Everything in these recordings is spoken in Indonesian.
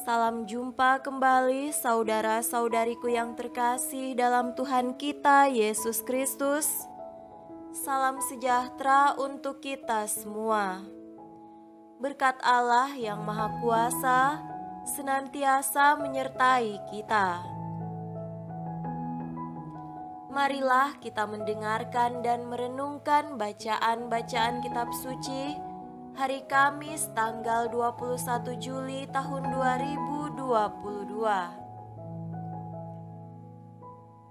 Salam jumpa kembali saudara-saudariku yang terkasih dalam Tuhan kita Yesus Kristus. Salam sejahtera untuk kita semua. Berkat Allah yang Maha Kuasa senantiasa menyertai kita. Marilah kita mendengarkan dan merenungkan bacaan-bacaan kitab suci hari Kamis tanggal 21 Juli tahun 2022.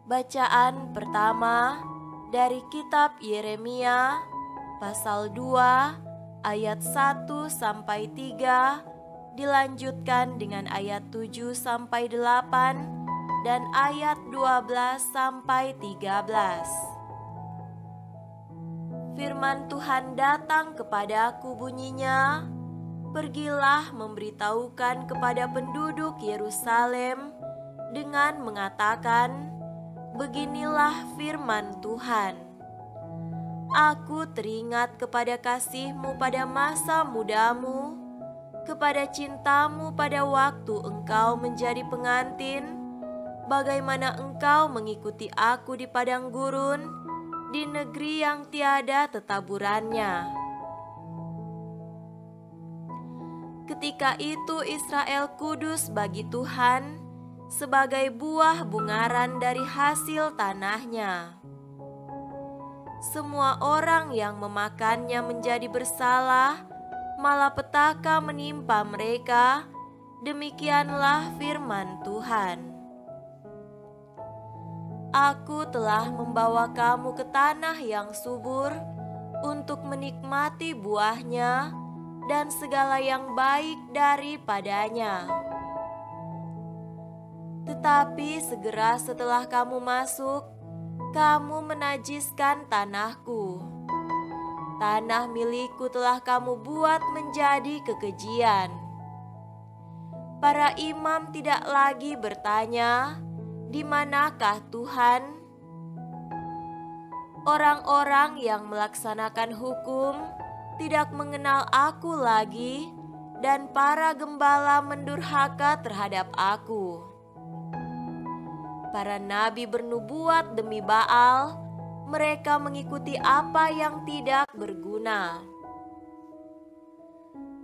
Bacaan pertama dari kitab Yeremia pasal 2 ayat 1 sampai 3, dilanjutkan dengan ayat 7 sampai 8 dan ayat 12 sampai 13. Firman Tuhan datang kepadaku bunyinya, "Pergilah memberitahukan kepada penduduk Yerusalem dengan mengatakan, beginilah firman Tuhan. Aku teringat kepada kasih-Mu pada masa mudamu, kepada cintamu pada waktu engkau menjadi pengantin, bagaimana engkau mengikuti aku di padang gurun, di negeri yang tiada tetaburannya. Ketika itu Israel kudus bagi Tuhan, sebagai buah bungaran dari hasil tanahnya. Semua orang yang memakannya menjadi bersalah, malapetaka menimpa mereka. Demikianlah firman Tuhan. Aku telah membawa kamu ke tanah yang subur untuk menikmati buahnya dan segala yang baik daripadanya. Tetapi segera setelah kamu masuk, kamu menajiskan tanahku. Tanah milikku telah kamu buat menjadi kekejian. Para imam tidak lagi bertanya, di manakah Tuhan? Orang-orang yang melaksanakan hukum tidak mengenal aku lagi, dan para gembala mendurhaka terhadap aku. Para nabi bernubuat demi Baal, mereka mengikuti apa yang tidak berguna.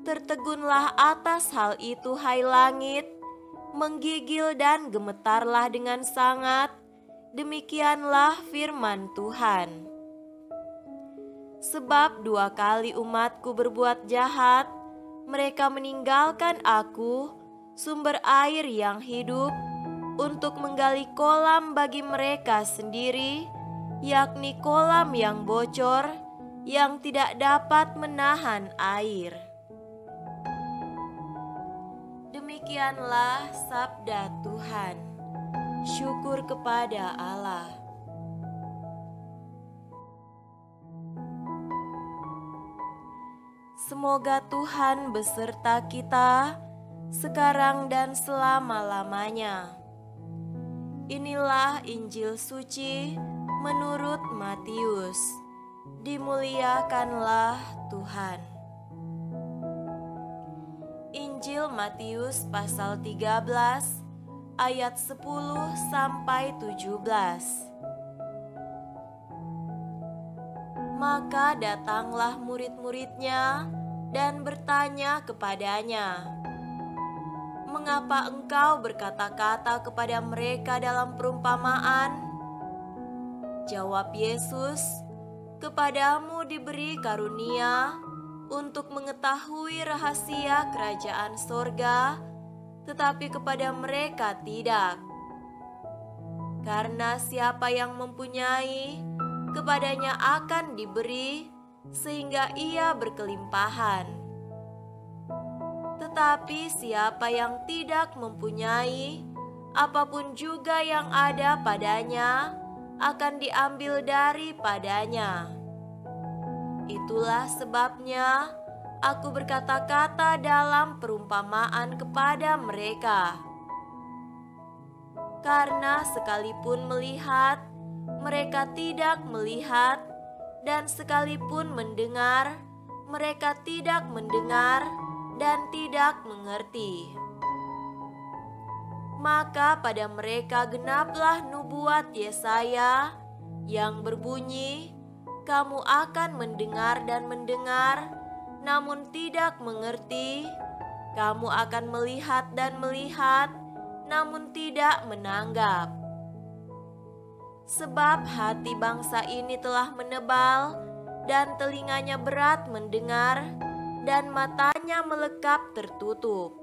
Tertegunlah atas hal itu, hai langit, menggigil dan gemetarlah dengan sangat, demikianlah firman Tuhan. Sebab 2 kali umatku berbuat jahat, mereka meninggalkan aku, sumber air yang hidup, untuk menggali kolam bagi mereka sendiri, yakni kolam yang bocor, yang tidak dapat menahan air. Demikianlah sabda Tuhan. Syukur kepada Allah. Semoga Tuhan beserta kita sekarang dan selama-lamanya. Inilah Injil suci menurut Matius. Dimuliakanlah Tuhan. Injil Matius pasal 13 ayat 10 sampai 17. Maka datanglah murid-muridnya dan bertanya kepadanya, "Mengapa engkau berkata-kata kepada mereka dalam perumpamaan?" Jawab Yesus, "Kepadamu diberi karunia untuk mengetahui rahasia kerajaan sorga, tetapi kepada mereka tidak. Karena siapa yang mempunyai, kepadanya akan diberi, sehingga ia berkelimpahan. Tetapi siapa yang tidak mempunyai, apapun juga yang ada padanya, akan diambil daripadanya. Itulah sebabnya aku berkata-kata dalam perumpamaan kepada mereka. Karena sekalipun melihat, mereka tidak melihat, dan sekalipun mendengar, mereka tidak mendengar dan tidak mengerti. Maka pada mereka genaplah nubuat Yesaya yang berbunyi, "Kamu akan mendengar dan mendengar, namun tidak mengerti. Kamu akan melihat dan melihat, namun tidak menanggap. Sebab hati bangsa ini telah menebal, dan telinganya berat mendengar, dan matanya melekap tertutup,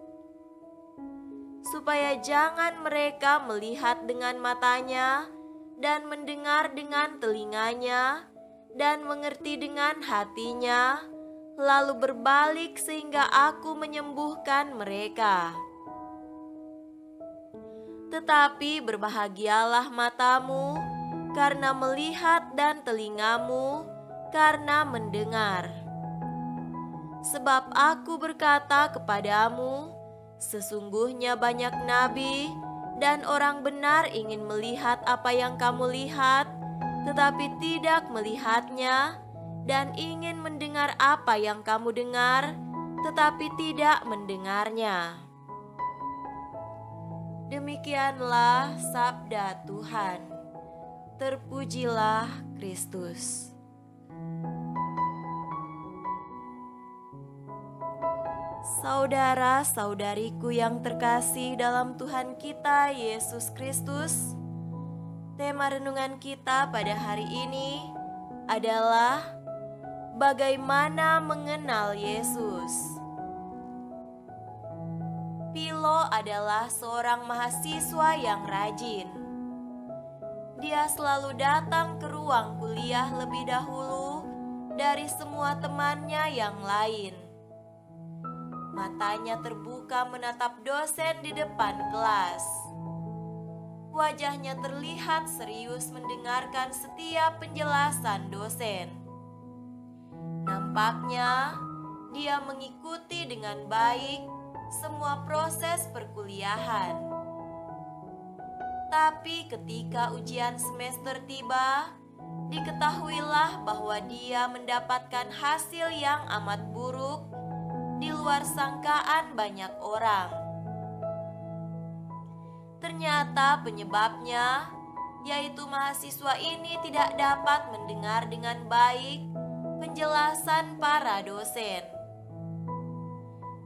supaya jangan mereka melihat dengan matanya, dan mendengar dengan telinganya, dan mengerti dengan hatinya, lalu berbalik sehingga aku menyembuhkan mereka." Tetapi berbahagialah matamu karena melihat dan telingamu karena mendengar. Sebab aku berkata kepadamu, sesungguhnya banyak nabi dan orang benar ingin melihat apa yang kamu lihat, tetapi tidak melihatnya, dan ingin mendengar apa yang kamu dengar, tetapi tidak mendengarnya. Demikianlah sabda Tuhan. Terpujilah Kristus. Saudara-saudariku yang terkasih dalam Tuhan kita Yesus Kristus, tema renungan kita pada hari ini adalah bagaimana mengenal Yesus. Philo adalah seorang mahasiswa yang rajin. Dia selalu datang ke ruang kuliah lebih dahulu dari semua temannya yang lain. Matanya terbuka menatap dosen di depan kelas. Wajahnya terlihat serius mendengarkan setiap penjelasan dosen. Nampaknya dia mengikuti dengan baik semua proses perkuliahan. Tapi ketika ujian semester tiba, diketahuilah bahwa dia mendapatkan hasil yang amat buruk di luar sangkaan banyak orang. Ternyata penyebabnya yaitu mahasiswa ini tidak dapat mendengar dengan baik penjelasan para dosen.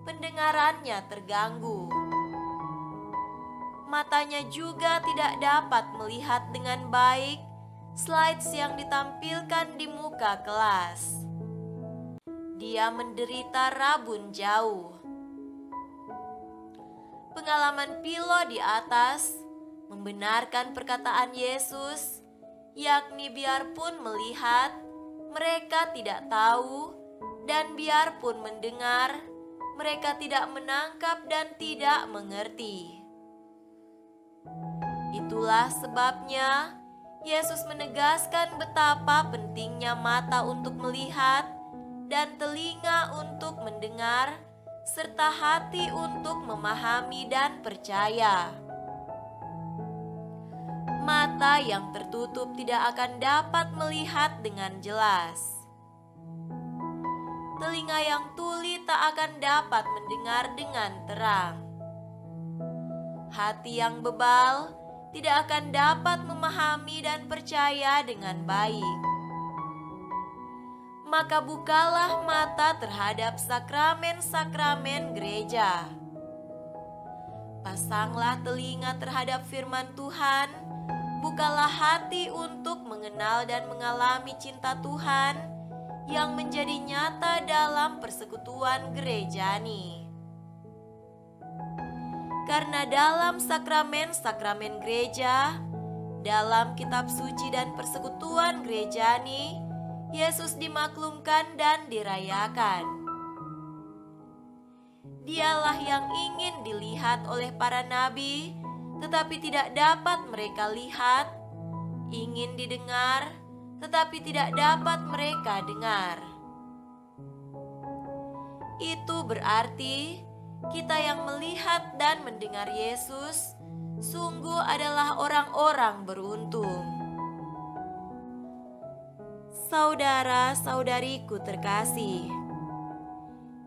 Pendengarannya terganggu. Matanya juga tidak dapat melihat dengan baik slides yang ditampilkan di muka kelas. Dia menderita rabun jauh. Pengalaman Philo di atas membenarkan perkataan Yesus, yakni biarpun melihat, mereka tidak tahu, dan biarpun mendengar, mereka tidak menangkap dan tidak mengerti. Itulah sebabnya Yesus menegaskan betapa pentingnya mata untuk melihat dan telinga untuk mendengar, serta hati untuk memahami dan percaya. Mata yang tertutup tidak akan dapat melihat dengan jelas. Telinga yang tuli tak akan dapat mendengar dengan terang. Hati yang bebal tidak akan dapat memahami dan percaya dengan baik. Maka bukalah mata terhadap sakramen-sakramen gereja. Pasanglah telinga terhadap firman Tuhan. Bukalah hati untuk mengenal dan mengalami cinta Tuhan yang menjadi nyata dalam persekutuan gerejani. Karena dalam sakramen-sakramen gereja, dalam kitab suci dan persekutuan gerejani, Yesus dimaklumkan dan dirayakan. Dialah yang ingin dilihat oleh para nabi, tetapi tidak dapat mereka lihat, ingin didengar, tetapi tidak dapat mereka dengar. Itu berarti kita yang melihat dan mendengar Yesus sungguh adalah orang-orang beruntung. Saudara-saudariku terkasih,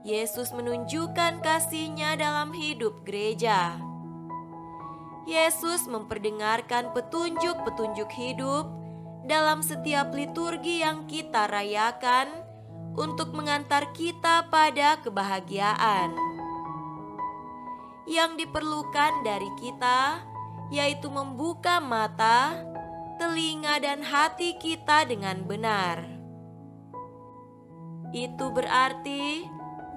Yesus menunjukkan kasih-Nya dalam hidup gereja. Yesus memperdengarkan petunjuk-petunjuk hidup dalam setiap liturgi yang kita rayakan untuk mengantar kita pada kebahagiaan. Yang diperlukan dari kita yaitu membuka mata, telinga, dan hati kita dengan benar. Itu berarti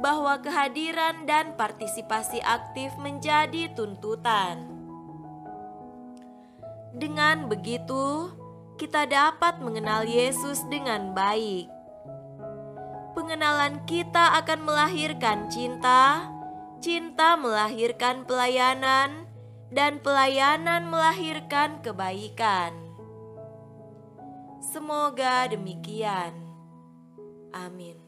bahwa kehadiran dan partisipasi aktif menjadi tuntutan. Dengan begitu, kita dapat mengenal Yesus dengan baik. Pengenalan kita akan melahirkan cinta, cinta melahirkan pelayanan, dan pelayanan melahirkan kebaikan. Semoga demikian. Amin.